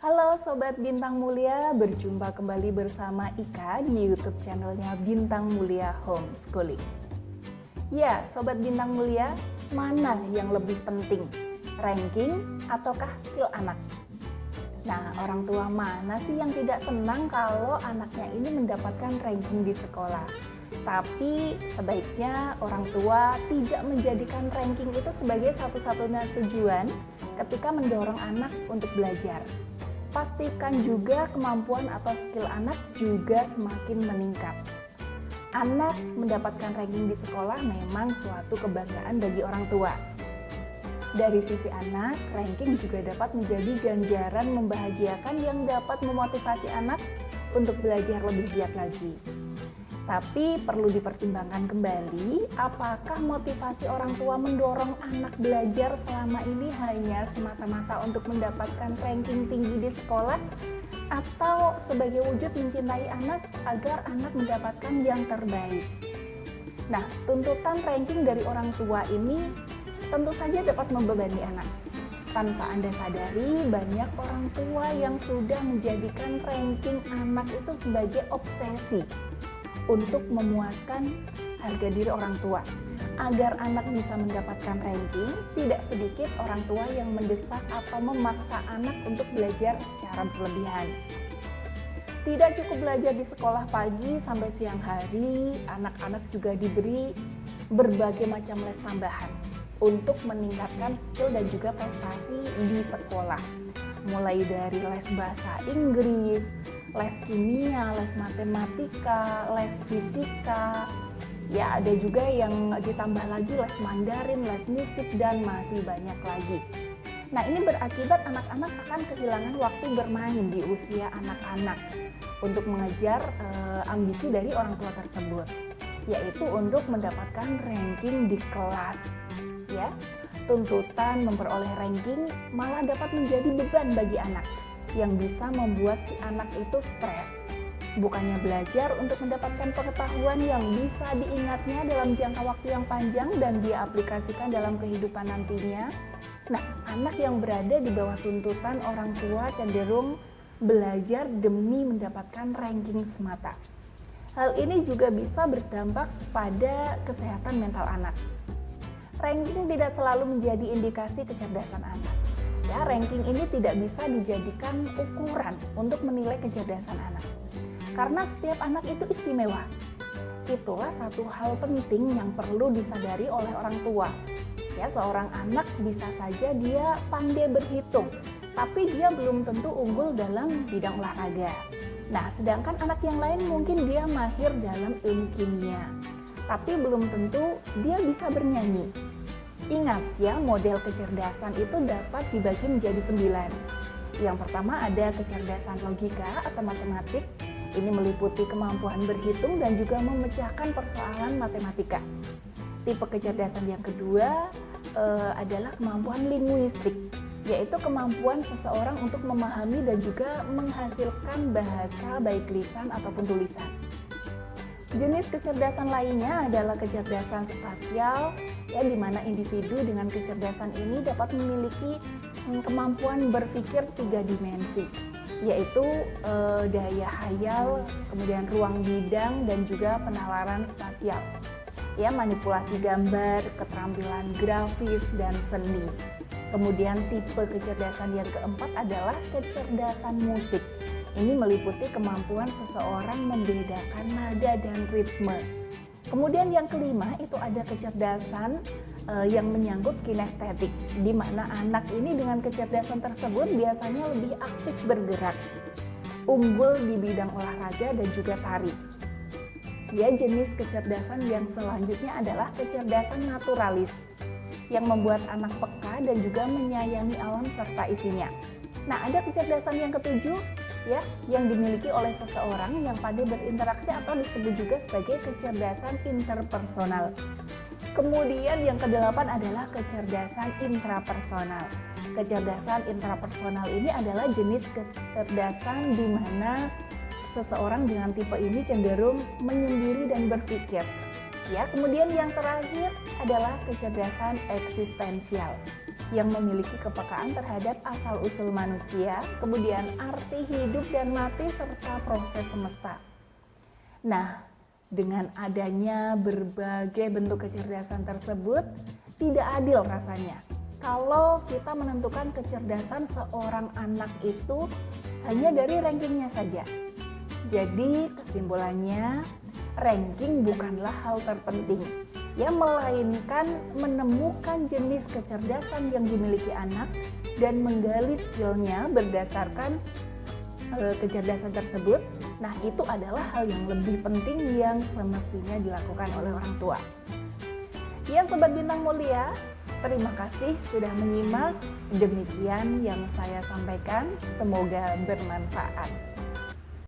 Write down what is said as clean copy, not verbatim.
Halo Sobat Bintang Mulia, berjumpa kembali bersama Ika di YouTube channelnya Bintang Mulia Homeschooling. Ya, Sobat Bintang Mulia, mana yang lebih penting? Ranking ataukah skill anak? Nah, orang tua mana sih yang tidak senang kalau anaknya ini mendapatkan ranking di sekolah? Tapi sebaiknya orang tua tidak menjadikan ranking itu sebagai satu-satunya tujuan ketika mendorong anak untuk belajar. Pastikan juga kemampuan atau skill anak juga semakin meningkat. Anak mendapatkan ranking di sekolah memang suatu kebanggaan bagi orang tua. Dari sisi anak, ranking juga dapat menjadi ganjaran membahagiakan yang dapat memotivasi anak untuk belajar lebih giat lagi. Tapi perlu dipertimbangkan kembali, apakah motivasi orang tua mendorong anak belajar selama ini hanya semata-mata untuk mendapatkan ranking tinggi di sekolah, atau sebagai wujud mencintai anak agar anak mendapatkan yang terbaik. Nah, tuntutan ranking dari orang tua ini tentu saja dapat membebani anak. Tanpa Anda sadari, banyak orang tua yang sudah menjadikan ranking anak itu sebagai obsesi untuk memuaskan harga diri orang tua. Agar anak bisa mendapatkan ranking, tidak sedikit orang tua yang mendesak atau memaksa anak untuk belajar secara berlebihan. Tidak cukup belajar di sekolah pagi sampai siang hari, anak-anak juga diberi berbagai macam les tambahan untuk meningkatkan skill dan juga prestasi di sekolah. Mulai dari les bahasa Inggris, les kimia, les matematika, les fisika, ya ada juga yang ditambah lagi les Mandarin, les musik, dan masih banyak lagi. Nah, ini berakibat anak-anak akan kehilangan waktu bermain di usia anak-anak untuk mengejar ambisi dari orang tua tersebut, yaitu untuk mendapatkan ranking di kelas. Ya, tuntutan memperoleh ranking malah dapat menjadi beban bagi anak yang bisa membuat si anak itu stres. Bukannya belajar untuk mendapatkan pengetahuan yang bisa diingatnya dalam jangka waktu yang panjang dan dia aplikasikan dalam kehidupan nantinya. Nah, anak yang berada di bawah tuntutan orang tua cenderung belajar demi mendapatkan ranking semata. Hal ini juga bisa berdampak pada kesehatan mental anak. Ranking tidak selalu menjadi indikasi kecerdasan anak. Ya, ranking ini tidak bisa dijadikan ukuran untuk menilai kecerdasan anak. Karena setiap anak itu istimewa. Itulah satu hal penting yang perlu disadari oleh orang tua. Ya, seorang anak bisa saja dia pandai berhitung, tapi dia belum tentu unggul dalam bidang olahraga. Nah, sedangkan anak yang lain mungkin dia mahir dalam ilmu kimia, tapi belum tentu dia bisa bernyanyi. Ingat ya, model kecerdasan itu dapat dibagi menjadi 9. Yang pertama ada kecerdasan logika atau matematik. Ini meliputi kemampuan berhitung dan juga memecahkan persoalan matematika. Tipe kecerdasan yang kedua adalah kemampuan linguistik, yaitu kemampuan seseorang untuk memahami dan juga menghasilkan bahasa baik lisan ataupun tulisan. Jenis kecerdasan lainnya adalah kecerdasan spasial, ya, di mana individu dengan kecerdasan ini dapat memiliki kemampuan berpikir 3 dimensi, yaitu daya hayal, kemudian ruang bidang, dan juga penalaran spasial. Ya, manipulasi gambar, keterampilan grafis, dan seni. Kemudian tipe kecerdasan yang keempat adalah kecerdasan musik. Ini meliputi kemampuan seseorang membedakan nada dan ritme. Kemudian yang kelima itu ada kecerdasan yang menyangkut kinestetik, di mana anak ini dengan kecerdasan tersebut biasanya lebih aktif bergerak, unggul di bidang olahraga dan juga tari. Ya, jenis kecerdasan yang selanjutnya adalah kecerdasan naturalis, yang membuat anak peka dan juga menyayangi alam serta isinya. Nah, ada kecerdasan yang ketujuh, ya, yang dimiliki oleh seseorang yang pandai berinteraksi atau disebut juga sebagai kecerdasan interpersonal. Kemudian yang kedelapan adalah kecerdasan intrapersonal. Kecerdasan intrapersonal ini adalah jenis kecerdasan di mana seseorang dengan tipe ini cenderung menyendiri dan berpikir. Ya, kemudian yang terakhir adalah kecerdasan eksistensial. yang memiliki kepekaan terhadap asal-usul manusia, kemudian arti hidup dan mati, serta proses semesta. Nah, dengan adanya berbagai bentuk kecerdasan tersebut, tidak adil rasanya kalau kita menentukan kecerdasan seorang anak itu hanya dari rankingnya saja. Jadi kesimpulannya, ranking bukanlah hal terpenting, ya, melainkan menemukan jenis kecerdasan yang dimiliki anak dan menggali skillnya berdasarkan kecerdasan tersebut. Nah, itu adalah hal yang lebih penting yang semestinya dilakukan oleh orang tua. Ya, Sobat Bintang Mulia, terima kasih sudah menyimak. Demikian yang saya sampaikan, semoga bermanfaat.